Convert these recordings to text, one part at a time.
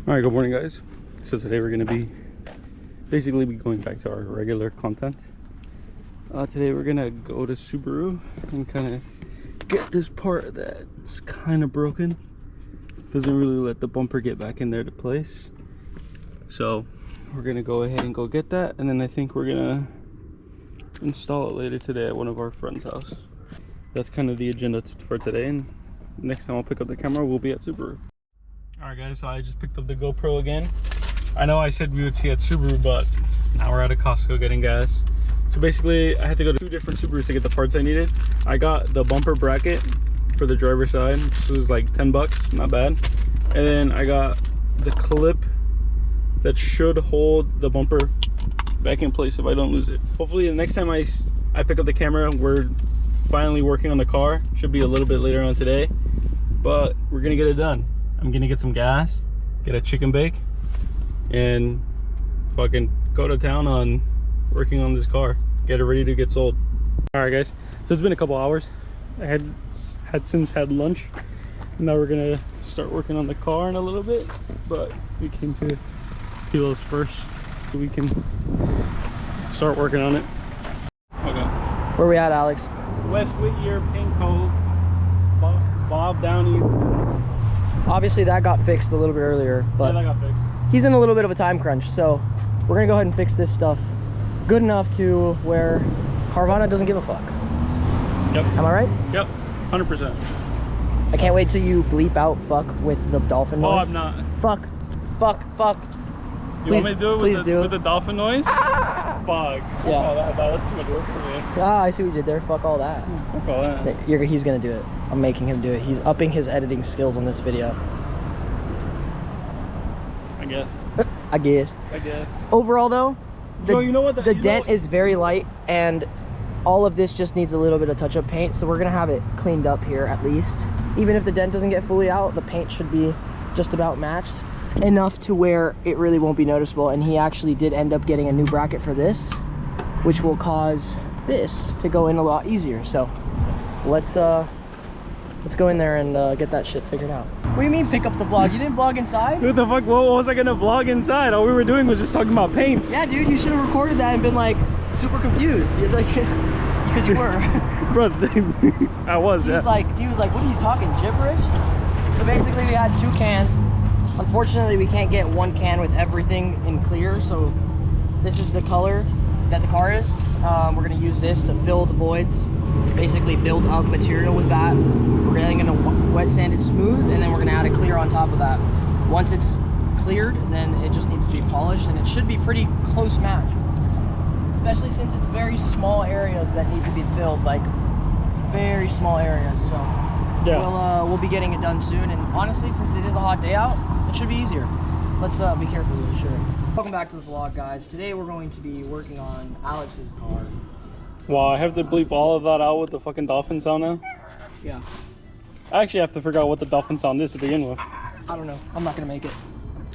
All right, good morning, guys. So today we're gonna be basically going back to our regular content. Today we're gonna go to Subaru and kind of get this part that's kind of broken. Doesn't really let the bumper get back in there to place. So we're gonna go ahead and go get that, and then I think we're gonna install it later today at one of our friends' house. That's kind of the agenda for today, and next time I'll pick up the camera, we'll be at Subaru. Alright guys, so I just picked up the GoPro again. I know I said we would see at Subaru, but now we're at a Costco getting gas. So basically, I had to go to 2 different Subarus to get the parts I needed. I got the bumper bracket for the driver's side. This was like 10 bucks, not bad. And then I got the clip that should hold the bumper back in place if I don't lose it. Hopefully the next time I pick up the camera, we're finally working on the car. Should be a little bit later on today, but we're gonna get it done. I'm gonna get some gas, get a chicken bake, and fucking go to town on working on this car, get it ready to get sold. All right guys, so it's been a couple hours. I had since had lunch, and now we're gonna start working on the car in a little bit, but we came to Pilo's first so we can start working on it. Okay, where we at, Alex? West Whittier paint coat, Bob Downey. Obviously that got fixed a little bit earlier, but yeah, that got fixed. He's in a little bit of a time crunch, so we're gonna go ahead and fix this stuff good enough to where Carvana doesn't give a fuck. Yep. Am I right? Yep, 100%. I can't wait till you bleep out fuck with the dolphin noise. Oh, I'm not. Fuck, fuck, fuck. You want me to do it with the dolphin noise? Ah! Fuck. Yeah. Oh, that's too much work for me. Ah, I see what you did there. Fuck all that. Fuck all that. He's gonna do it. I'm making him do it. He's upping his editing skills on this video. I guess. I guess. Overall though, you know what? The dent is very light, and all of this just needs a little bit of touch-up paint, so we're gonna have it cleaned up here at least. Even if the dent doesn't get fully out, the paint should be just about matched enough to where it really won't be noticeable. And he actually did end up getting a new bracket for this, which will cause this to go in a lot easier. So let's go in there and get that shit figured out. What do you mean pick up the vlog? You didn't vlog inside? What the fuck? What was I gonna vlog inside? All we were doing was just talking about paints. Yeah, dude, you should have recorded that and been like super confused. You're like, because you were. Bro, I was. He was like, what are you talking, gibberish? So basically, we had 2 cans. Unfortunately, we can't get 1 can with everything in clear. So this is the color that the car is. We're gonna use this to fill the voids. Basically build up material with that. We're then gonna wet sand it smooth, and then we're gonna add a clear on top of that. Once it's cleared, then it just needs to be polished, and it should be pretty close match. Especially since it's very small areas that need to be filled, like very small areas. So yeah, we'll be getting it done soon. And honestly, since it is a hot day out, it should be easier. Let's be careful with the shirt. Welcome back to the vlog, guys. Today we're going to be working on Alex's car. Wow, I have to bleep all of that out with the fucking dolphin sound now? Yeah. I actually have to figure out what the dolphin sound is to begin with. I don't know. I'm not gonna make it.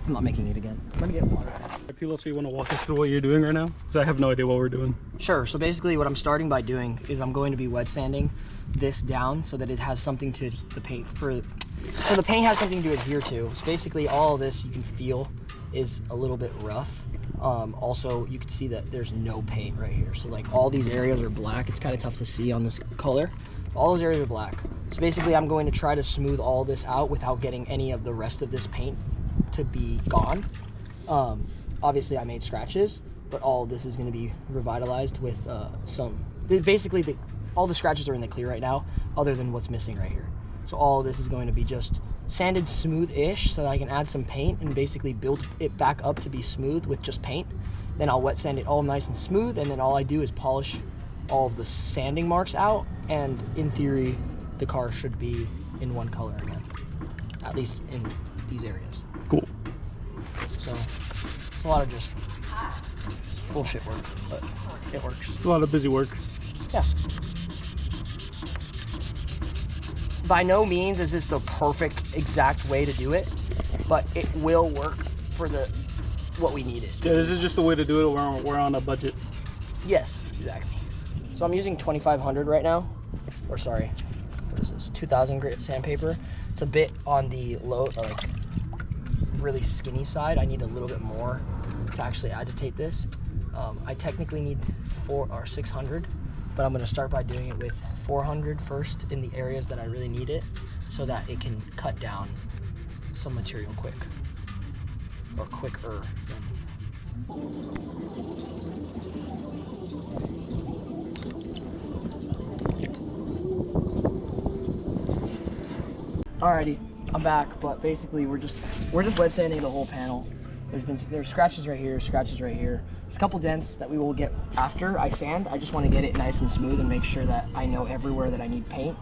I'm not making it again. I'm gonna get water. People, so you want to walk us through what you're doing right now? Because I have no idea what we're doing. Sure. So basically what I'm starting by doing is I'm going to be wet sanding this down so that it has something to the paint so the paint has something to adhere to. So basically all of this you can feel is a little bit rough. Also, you can see that there's no paint right here. So like all these areas are black. It's kind of tough to see on this color. All those areas are black. So basically I'm going to try to smooth all this out without getting any of the rest of this paint to be gone. Obviously I made scratches, but all of this is going to be revitalized with basically all the scratches are in the clear right now, other than what's missing right here. So all of this is going to be just sanded smooth-ish so that I can add some paint and basically build it back up to be smooth with just paint. Then I'll wet sand it all nice and smooth, and then all I do is polish all of the sanding marks out, and in theory the car should be in one color again, at least in these areas. Cool. So it's a lot of just bullshit work, but it works. A lot of busy work. Yeah. By no means is this the perfect exact way to do it, but it will work for what we needed. Yeah, this is just the way to do it. We're on a budget. Yes, exactly. So I'm using 2500 right now, or sorry, what is this? 2000 grit sandpaper. It's a bit on the low, like really skinny side. I need a little bit more to actually agitate this. I technically need 400 or 600, but I'm gonna start by doing it with 400 first in the areas that I really need it, so that it can cut down some material quick, or quicker. Alrighty, I'm back, but basically we're just wet sanding the whole panel. There's scratches right here, scratches right here. There's a couple dents that we will get after I sand. I just want to get it nice and smooth and make sure that I know everywhere that I need paint,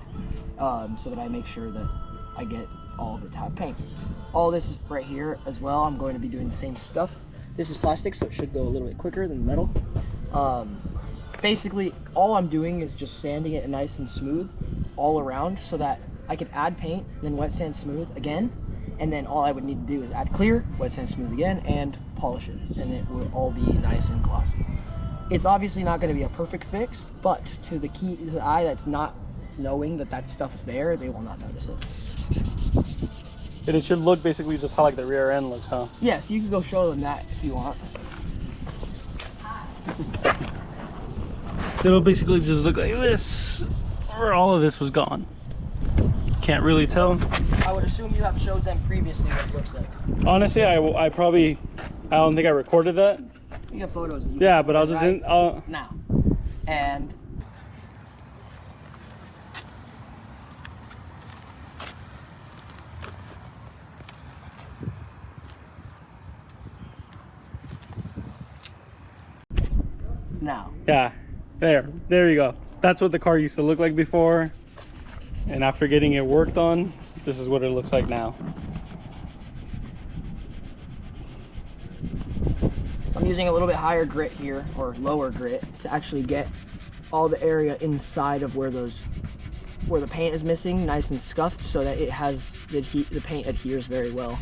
so that I make sure that I get all of it to have paint. All this is right here as well. I'm going to be doing the same stuff. This is plastic, so it should go a little bit quicker than metal. Basically, all I'm doing is just sanding it nice and smooth all around, so that I can add paint, then wet sand smooth again, and then all I would need to do is add clear, wet sand smooth again, and polish it, and it will all be nice and glossy. It's obviously not going to be a perfect fix, but to the eye that's not knowing that that stuff is there, they will not notice it. And it should look basically just how like the rear end looks, huh? Yes, you can go show them that if you want. It'll basically just look like this, or all of this was gone. Can't really tell. I would assume you have showed them previously what it looks like. Honestly, I don't think I recorded that. You got photos. That you Yeah, but I'll just now. And now. Yeah, there you go. That's what the car used to look like before, and after getting it worked on, this is what it looks like now. So I'm using a little bit higher grit here, or lower grit, to actually get all the area inside of where the paint is missing nice and scuffed, so that it has the paint adheres very well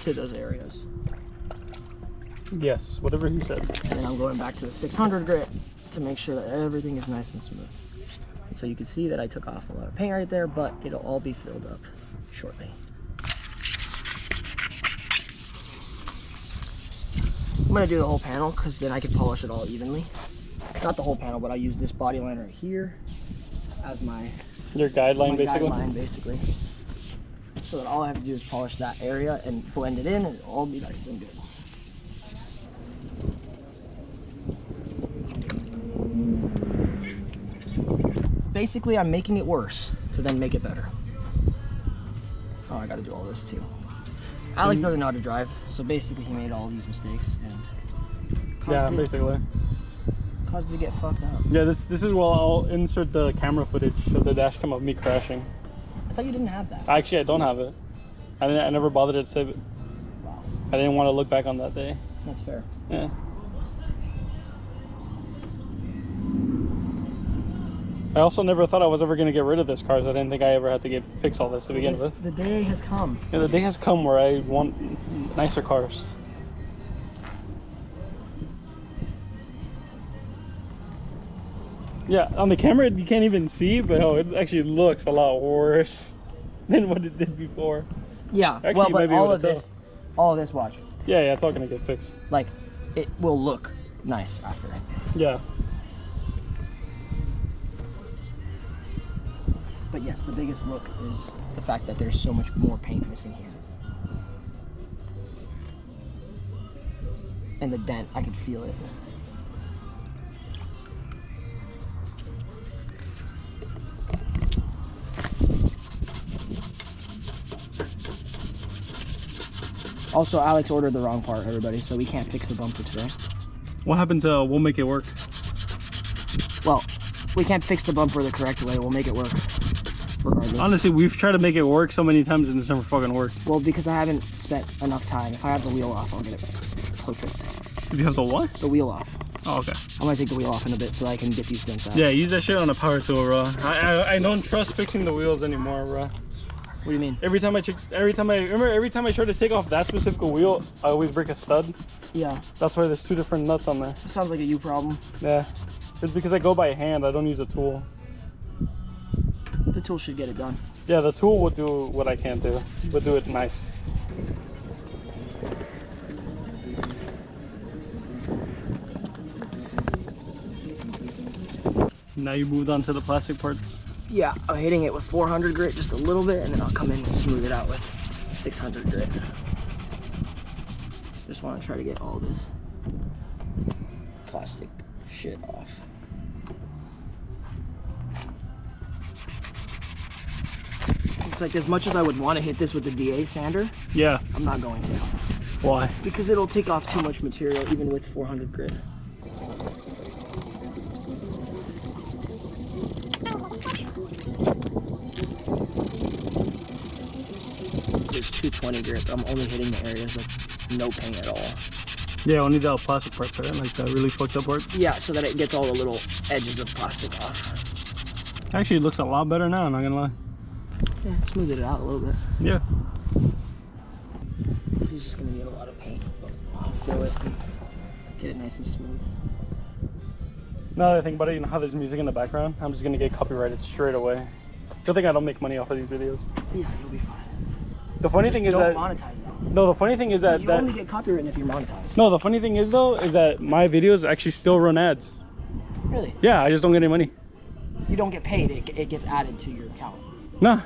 to those areas. Yes, whatever he said. And then I'm going back to the 600 grit to make sure that everything is nice and smooth. And so you can see that I took off a lot of paint right there, but it'll all be filled up shortly. I'm gonna do the whole panel because then I can polish it all evenly. Not the whole panel, but I use this body line right here as your guideline, basically. So that all I have to do is polish that area and blend it in, and it'll all be nice and good. Basically, I'm making it worse to then make it better. Oh, I gotta do all this too. Alex doesn't know how to drive, so basically he made all these mistakes and caused it to get fucked up. Yeah, this is where I'll insert the camera footage of the dash cam of me crashing. I thought you didn't have that. Actually, I don't have it. I never bothered to save it. Wow. I didn't want to look back on that day. That's fair. Yeah. I also never thought I was ever going to get rid of this car, so I didn't think I ever had to fix all this to begin with. The day has come. Yeah, the day has come where I want nicer cars. Yeah, on the camera you can't even see, but it actually looks a lot worse than what it did before. Yeah, Actually, well, but all of this, watch. Yeah, it's all going to get fixed. Like, it will look nice after. Yeah. But yes, the biggest look is the fact that there's so much more paint missing here. And the dent, I could feel it. Also, Alex ordered the wrong part, everybody, so we can't fix the bumper today. What happens? We'll make it work. Well, we can't fix the bumper the correct way. We'll make it work. Regardless. Honestly, we've tried to make it work so many times and it's never fucking worked. Well, because I haven't spent enough time. If I have the wheel off, I'll get it perfect. If you have the what? The wheel off. Oh, okay. I'm gonna take the wheel off in a bit so I can get these dents out. Yeah, use that shit on a power tool, bro. I don't trust fixing the wheels anymore, bro. What do you mean? Every time I try to take off that specific wheel, I always break a stud. Yeah. That's why there's two different nuts on there. Sounds like a you problem. Yeah. It's because I go by hand. I don't use a tool. The tool should get it done. Yeah, the tool will do what I can't do. We'll do it nice. Now you moved on to the plastic parts. Yeah, I'm hitting it with 400 grit just a little bit, and then I'll come in and smooth it out with 600 grit. Just want to try to get all this plastic shit off. It's like, as much as I would want to hit this with the DA sander, Yeah. I'm not going to. Why? Because it'll take off too much material even with 400 grit. There's 220 grit, but I'm only hitting the areas with no paint at all. Yeah, only the plastic part, right? Like the really fucked up part. Yeah, so that it gets all the little edges of plastic off. Actually, it looks a lot better now, I'm not gonna lie. Yeah, smooth it out a little bit. Yeah. This is just gonna need a lot of paint, but I'll fill it and get it nice and smooth. Now that I think about it, you know how there's music in the background? I'm just gonna get copyrighted straight away. Good thing I don't make money off of these videos. Yeah, you'll be fine. The funny thing is don't that monetize that. no, the funny thing is that You only get copyrighted if you're monetized. no, the funny thing is though is that my videos actually still run ads. Really? Yeah, I just don't get any money. You don't get paid. It gets added to your account. Nah,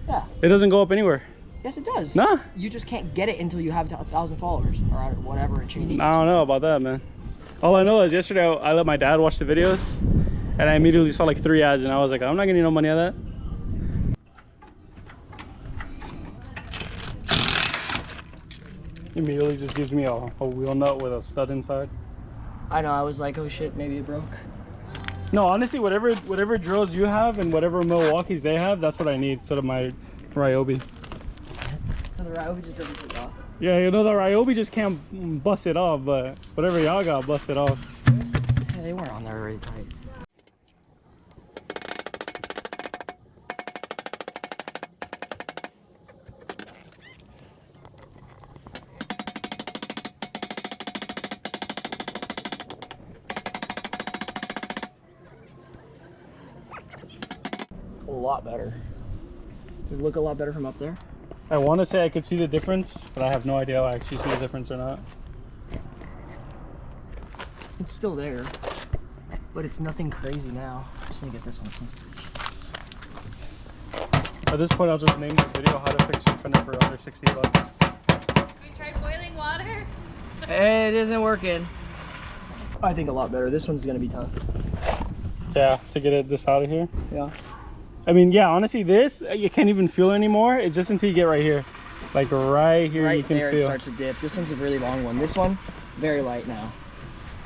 Yeah. it doesn't go up anywhere. Yes, it does. Nah, You just can't get it until you have 1,000 followers or whatever it changes. I don't know about that, man. All I know is yesterday I let my dad watch the videos, and I immediately saw like 3 ads, and I was like, I'm not getting no money out of that. Immediately just gives me a wheel nut with a stud inside. I know. I was like, oh shit, maybe it broke. No, honestly, whatever drills you have and whatever Milwaukee's they have, that's what I need instead of my Ryobi. So the Ryobi just doesn't take off. Yeah, you know the Ryobi just can't bust it off, but whatever y'all got, bust it off. Yeah, they weren't on there really tight. A lot better. Does it look a lot better from up there? I want to say I could see the difference, but I have no idea if I actually see the difference or not. It's still there, but it's nothing crazy now. Just need to get this one. At this point, I'll just name the video how to fix your fender for under 60 bucks. Have you tried boiling water? It isn't working. I think a lot better. This one's gonna be tough. Yeah, to get this out of here. Yeah. I mean, yeah, honestly, this, you can't even feel anymore. It's just until you get right here. Like right here, Right you can there, feel. it starts to dip. This one's a really long one. This one, very light now.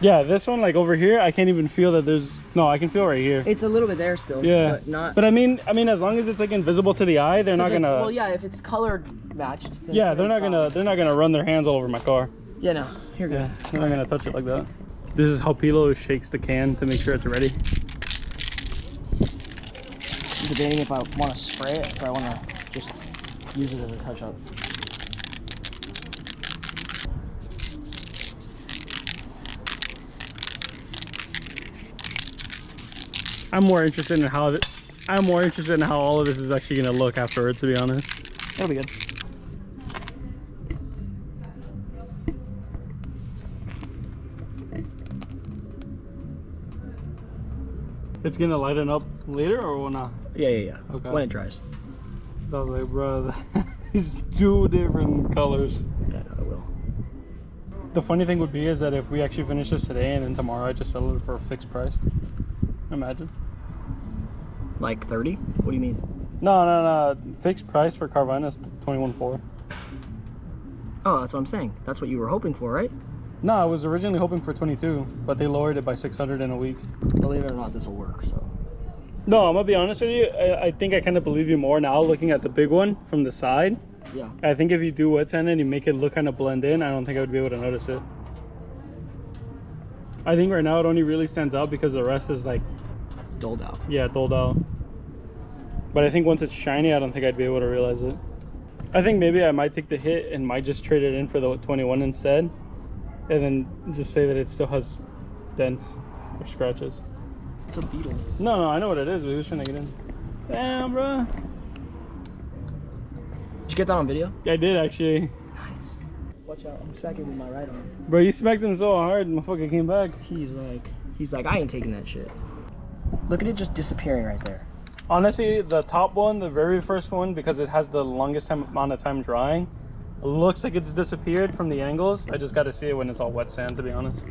Yeah, this one, like over here, I can't even feel that there's, no, I can feel right here. It's a little bit there still. Yeah, But not. but I mean, as long as it's like invisible to the eye, they're not gonna. Well, yeah, if it's colored matched. Then Yeah, it's they're not gonna run their hands all over my car. Yeah, no, you're good. Yeah, they're not gonna touch it like that. This is how Pilo shakes the can to make sure it's ready. I'm debating if I want to spray it or I want to just use it as a touch-up. I'm more interested in how all of this is actually gonna look afterwards, to be honest. That'll be good. It's gonna lighten up later or not? Yeah. Okay. When it dries. So I was like, bro, these 2 different colors. Yeah, no, it will. The funny thing would be is that if we actually finish this today and then tomorrow I just sell it for a fixed price. Imagine. Like 30? What do you mean? No. Fixed price for Carvana is $21,400. Oh, that's what I'm saying. That's what you were hoping for, right? No, I was originally hoping for 22, but they lowered it by 600 in a week. Believe it or not, this will work, so. No, I'm gonna be honest with you. I think I kind of believe you more now looking at the big one from the side. Yeah. I think if you do wet sand and you make it look kind of blend in, I don't think I would be able to notice it. I think right now it only really stands out because the rest is like, Doled out. yeah, dulled out. But I think once it's shiny, I don't think I'd be able to realize it. I think maybe I might take the hit and might just trade it in for the 21 instead. And then just say that it still has dents or scratches. It's a beetle. No, I know what it is. We was trying to get in. Damn, bro. Did you get that on video? Yeah, I did actually. Nice. Watch out, I'm smacking with my right arm. Bro, you smacked him so hard, motherfucker came back. He's like, I ain't taking that shit. Look at it just disappearing right there. Honestly, the top one, the very first one, because it has the longest amount of time drying, it looks like it's disappeared from the angles. I just got to see it when it's all wet sand, to be honest.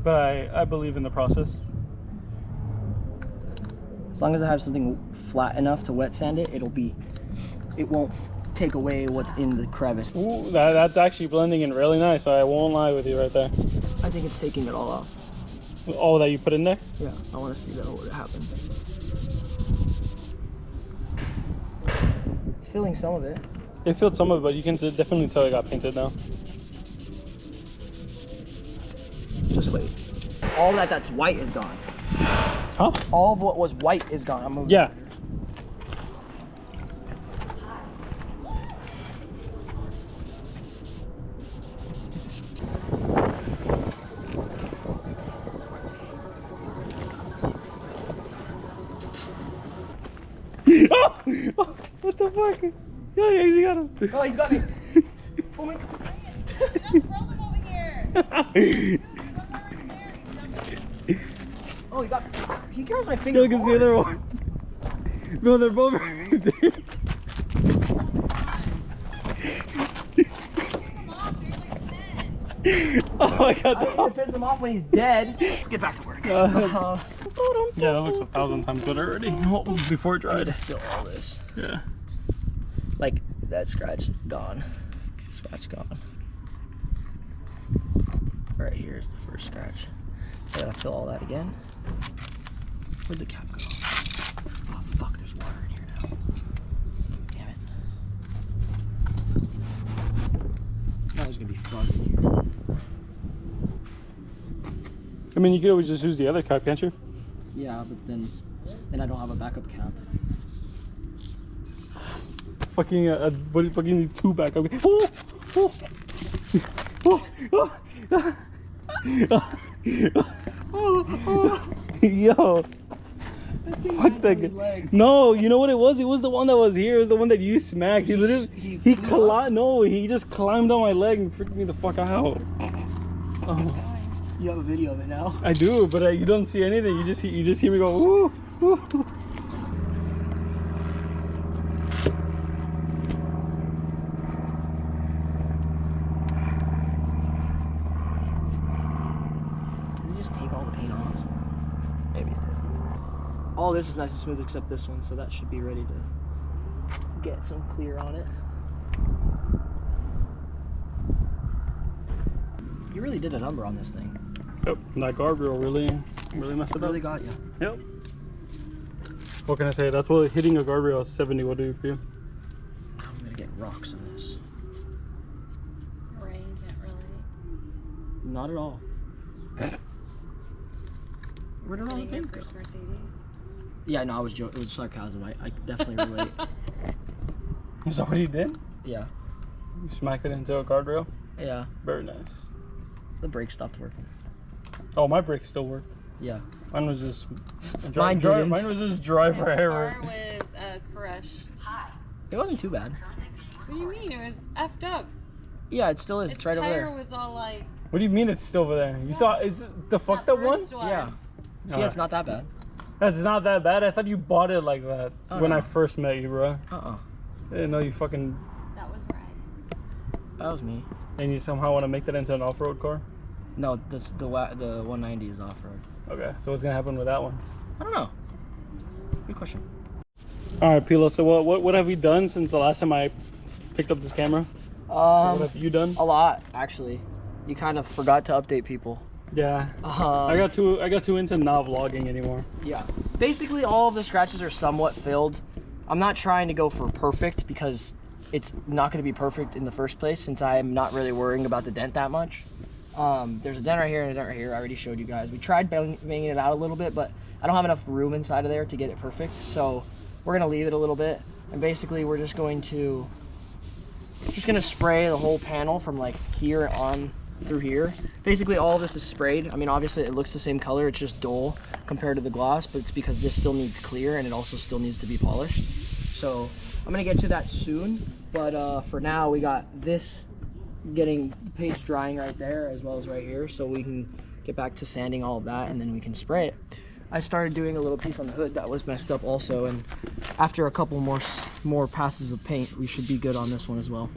But I believe in the process. As long as I have something flat enough to wet sand it, it won't take away what's in the crevice. Ooh, that's actually blending in really nice. I won't lie with you right there. I think it's taking it all off. All that you put in there? Yeah, I want to see that what happens. It's filling some of it. It filled some of it, but you can definitely tell it got painted now. Just wait. All that's white is gone. Huh? All of what was white is gone. I'm moving. Yeah. Oh! What the fuck? Yeah, he actually got him. Oh, he's got me. Oh my god. Don't throw them over here. Oh, he got. He grabs my finger. Look at the other one. No, they're both right there. Oh my god. I don't piss him off when he's dead. Let's get back to work. Yeah, that looks 1,000 times better already. Oh, before it I need dried. to fill all this. Yeah. Like that scratch gone. Scratch gone. Right here is the first scratch. So I gotta fill all that again. Where'd the cap go? Oh fuck, there's water in here now. Damn it. Now there's gonna be fuzz in here. I mean, you could always just use the other cap, can't you? Yeah, but then I don't have a backup cap. Fucking, what do you fucking need 2 backup? Oh! Oh! Oh! Yo! Fuck that guy. No, you know what it was? It was the one that was here. It was the one that you smacked. He literally, he just climbed on my leg and freaked me the fuck out. Oh. You have a video of it now? I do, but you don't see anything. You just hear me go, woo, woo. Did we just take all the paint off? Maybe it did. All this is nice and smooth except this one, so that should be ready to get some clear on it. You really did a number on this thing. Yep, that guardrail really messed it up. Really got you. Yep. What can I say? That's what hitting a guardrail 70 will do for you. I'm gonna get rocks on this. Rain can't really. Not at all. Where did all the Getting your paint go? first Mercedes. Yeah, no, I was joking. It was sarcasm. I definitely relate. Is that what he did? Yeah. You smacked it into a guardrail? Yeah. Very nice. The brake stopped working. Oh, my brakes still worked. Yeah. Mine was just Mine didn't. Mine was just dry His forever. car was crushed. It wasn't too bad. What do you mean? It was effed up. Yeah, it still is. It's right over tire there. was all like. What do you mean it's still over there? You saw? Is it the fucked up one? first Yeah. See, it's not that bad. That's not that bad. I thought you bought it like that Oh, when no. I first met you, bro. Uh-uh. I didn't know you fucking. That was red. That was me. And you somehow want to make that into an off-road car? No, the 190 is off-road. Okay, so what's gonna happen with that one? I don't know. Good question. All right, Pilo. So what have we done since the last time I picked up this camera? What have you done? A lot actually. You kind of forgot to update people. Yeah. I got too into not vlogging anymore. Yeah. Basically, all of the scratches are somewhat filled. I'm not trying to go for perfect because it's not going to be perfect in the first place since I'm not really worrying about the dent that much. There's a dent right here and a dent right here. I already showed you guys. We tried banging it out a little bit, but I don't have enough room inside of there to get it perfect. So we're going to leave it a little bit. And basically, we're just going to spray the whole panel from like here on through here. Basically, all of this is sprayed. I mean, obviously, it looks the same color. It's just dull compared to the gloss, but it's because this still needs clear and it also still needs to be polished. So I'm going to get to that soon. But for now, we got this getting the paint's drying right there as well as right here, so we can get back to sanding all of that, and then we can spray it. I started doing a little piece on the hood that was messed up also, and after a couple more passes of paint, we should be good on this one as well.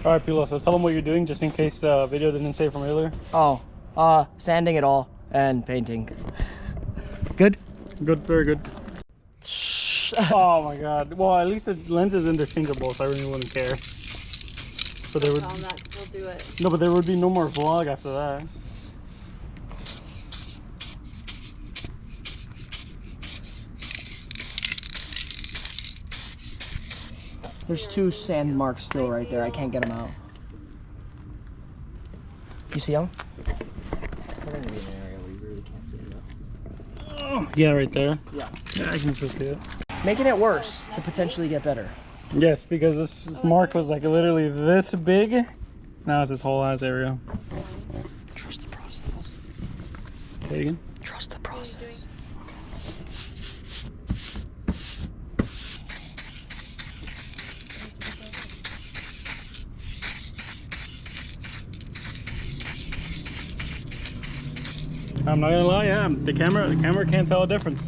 All right, Pilo, so tell them what you're doing just in case video didn't say from earlier. Oh, sanding it all and painting. Good? Good, very good. Oh my god. Well, at least the lens is interchangeable, so I really wouldn't care. But there would We'll do it. no, but there would be no more vlog after that. There's 2 sand marks still right there. I can't get them out. You see them? We're gonna be in an area where you really can't see it though. Oh, yeah, right there. Yeah. Yeah, I can still see it. Making it worse to potentially get better. Yes, because this mark was like literally this big. Now it's this whole ass area. Trust the process. Say it again. Trust the process. I'm not gonna lie, yeah, the camera can't tell a difference.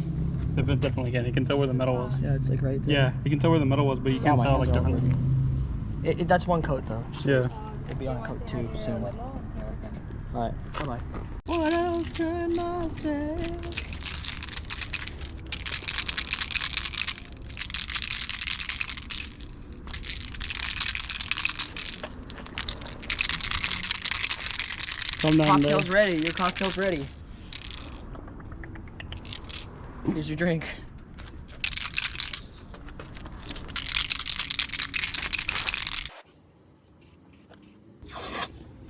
It definitely can. You can tell where the metal was. Yeah, it's like right there. Yeah, you can tell where the metal was, but you can't my tell hands like are all differently. That's one coat though. Just Yeah. It'll be on coat 2 soon. Alright, bye-bye. What else can I say? Calm down, bro. Cocktail's ready. Your cocktail's ready. Here's your drink.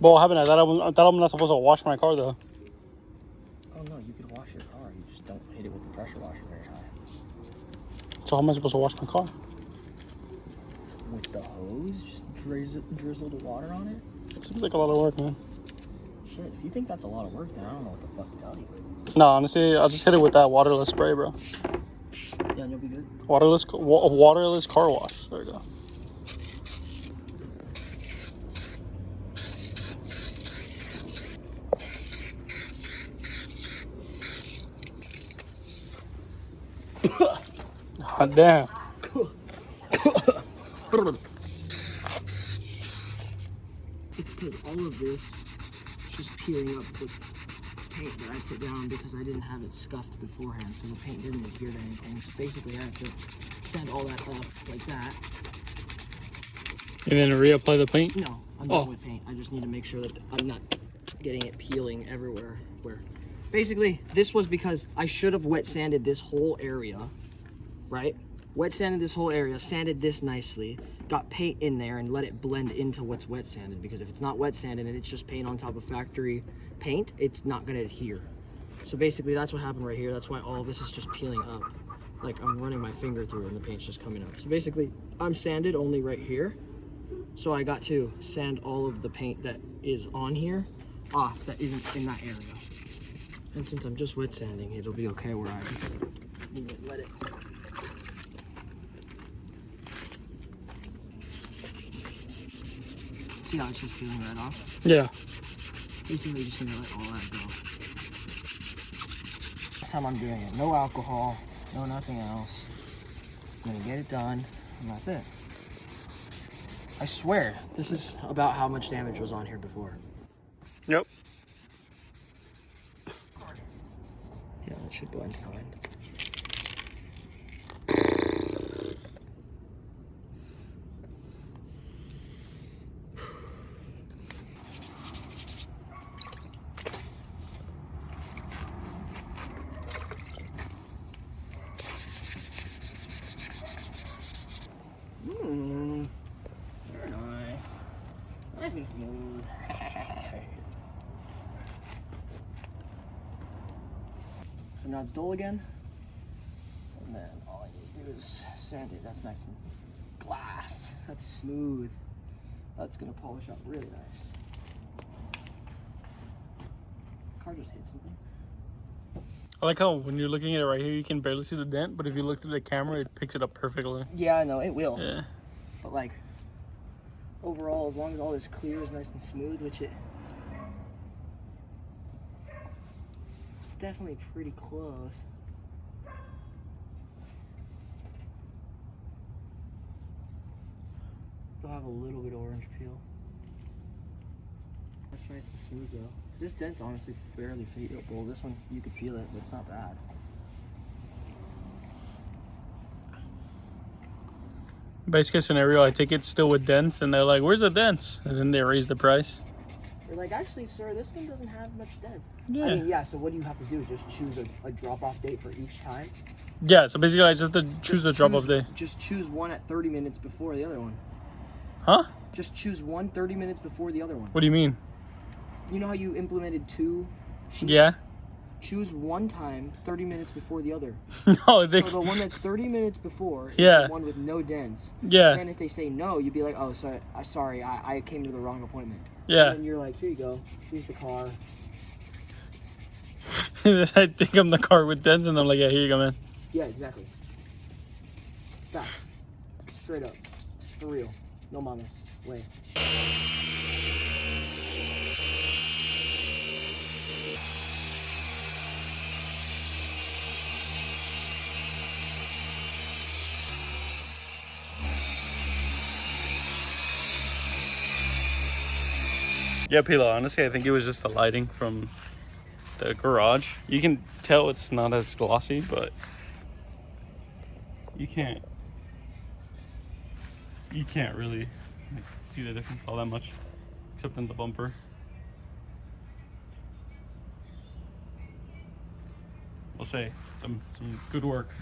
Well, what happened? I thought I'm not supposed to wash my car though. Oh no, you could wash your car. You just don't hit it with the pressure washer very high. So how am I supposed to wash my car? With the hose, just drizzle the water on it. Seems like a lot of work, man. Shit, if you think that's a lot of work, then I don't know what the fuck to tell you. No, honestly, I'll just hit it with that waterless spray, bro. Yeah, and you'll be good. Waterless car wash. There we go. God damn. It's because all of this is just peeling up the paint that I put down because I didn't have it scuffed beforehand, so the paint didn't adhere to anything. So basically I have to sand all that up like that. And then reapply the paint? No, I'm done with paint. I just need to make sure that I'm not getting it peeling everywhere. Basically, this was because I should have wet sanded this whole area, right? Wet sanded this whole area, sanded this nicely, got paint in there and let it blend into what's wet sanded, because if it's not wet sanded and it's just paint on top of factory paint, it's not gonna adhere. So basically that's what happened right here. That's why all of this is just peeling up. Like I'm running my finger through and the paint's just coming up. So basically I'm sanded only right here. So I got to sand all of the paint that is on here off that isn't in that area. And since I'm just wet sanding, it'll be okay where I let it. See how it's just peeling right off? Yeah. Basically just gonna let all that go. That's how I'm doing it. No alcohol, no nothing else. I'm gonna get it done, and that's it. I swear, this is about how much damage was on here before. Yep. Yeah, that should blend fine. Very nice. Nice and smooth. So now it's dull again. And then all I need to do is sand it. That's nice and glass. That's smooth. That's gonna polish out really nice. Car just hit something. I like how when you're looking at it right here, you can barely see the dent, but if you look through the camera, it picks it up perfectly. Yeah, I know, it will. Yeah. But like, overall, as long as all this clear is nice and smooth, which it's definitely pretty close. It'll have a little bit of orange peel. That's nice and smooth though. This dent's honestly fairly feelable. This one, you could feel it, but it's not bad. Best case scenario, I take it still with dents, and they're like, "Where's the dents?" And then they raise the price. They're like, actually, sir, this one doesn't have much dents. Yeah. I mean, yeah. So what do you have to do? Just choose a drop-off date for each time. Yeah. So basically, I just have to choose the drop-off day. Just choose one at 30 minutes before the other one. Huh? Just choose one 30 minutes before the other one. What do you mean? You know how you implemented 2 sheets? Yeah. Choose one time 30 minutes before the other. No, they. So the one that's 30 minutes before is Yeah. the one with no dents. Yeah. And if they say no, you'd be like, oh, sorry, I came to the wrong appointment. Yeah. And you're like, here you go. Here's the car. I take them the car with dents, and I'm like, "Yeah, here you go, man." Yeah, exactly. Facts. Straight up. For real. No mames. Way. Yeah, Pila, honestly, I think it was just the lighting from the garage. You can tell it's not as glossy, but you can't really like, see the difference all that much, except in the bumper. We'll say some good work.